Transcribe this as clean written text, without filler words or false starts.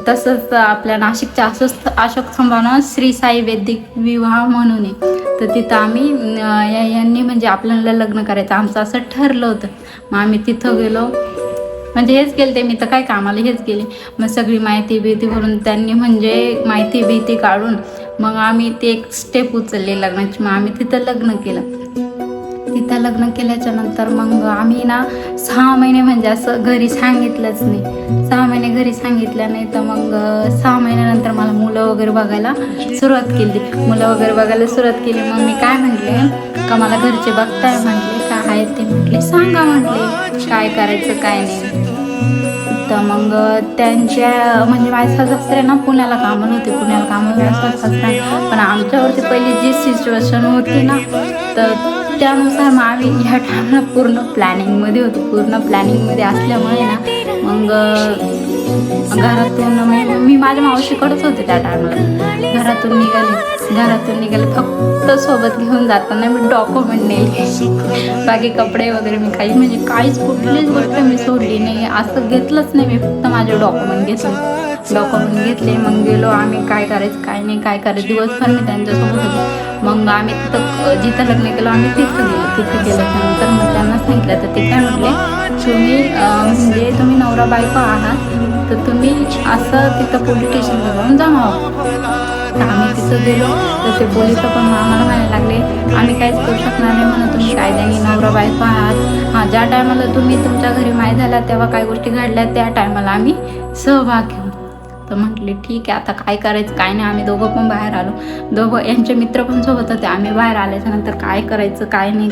तसंच आपल्या नाशिकच्या अशोक स्तंभानं श्री साई वैदिक विवाह म्हणून आहे, तर तिथं आम्ही यांनी म्हणजे आपल्याला लग्न करायचं आमचं असं ठरलं होतं. मग आम्ही तिथं गेलो, म्हणजे हेच केलं ते, मी तर काय कामाला हेच गेले. मग सगळी माहिती भीती भरून त्यांनी म्हणजे माहिती भीती काढून मग आम्ही ते एक स्टेप उचलली लग्नाची. मग आम्ही तिथं लग्न केलं. तिथं लग्न केल्याच्या नंतर मग आम्ही ना 6 महिने म्हणजे असं घरी सांगितलंच नाही. 6 महिने घरी सांगितलं नाही, तर मग 6 महिन्यानंतर मला मुलं वगैरे बघायला सुरुवात केली. मग मी काय म्हटले का मला घरचे बघताय म्हटले, काय आहे ते म्हटले सांगा म्हटले काय करायचं काय नाही. तर मग त्यांच्या म्हणजे माझ्या सासरे ना पुण्याला कामाला होते, पण आमच्यावरती पहिली जी सिच्युएशन होती ना, तर त्यानुसार मग आम्ही ह्या टायमला पूर्ण प्लॅनिंगमध्ये असल्यामुळे ना मग घरातून मी माझ्या मावशीकडेच होते त्या टायमाला. घरातून निघाले फक्त सोबत घेऊन जाताना मी डॉक्युमेंट नेले. बाकी कपडे वगैरे मी काहीच कुठलीच गोष्ट मी सोडली नाही, असं घेतलंच नाही. मी फक्त माझे डॉक्युमेंट घेतले. मग गेलो आम्ही, काय करायचं काय नाही काय करायचं, दिवसभर मी त्यांच्यासोबत होते. मग आम्ही तिथं जिथं लग्न केलं आम्ही तिथं गेल्यानंतर मग त्यांना सांगितलं, तर ते काय म्हटले, तुम्ही नवरा बायको आहात, तर तुम्ही असं तिथं पोलीस स्टेशनला जाऊन जमावा. तर आम्ही तिथं गेलो, तर ते पोलिस पण आम्हाला म्हणायला लागले आम्ही काहीच करू शकणार नाही म्हणून, तुम्ही कायद्याने नवरा बायको आहात. ज्या टायमाला तुम्ही तुमच्या घरी माहीत झाला तेव्हा काही गोष्टी घडल्या, त्या टायमाला आम्ही सहभाग घेऊ. तर म्हटले ठीक आहे, आता काय करायचं काय नाही. आम्ही दोघं पण बाहेर आलो, यांचे मित्र पण सोबत होते. आम्ही बाहेर आल्याच्या नंतर काय करायचं काय नाही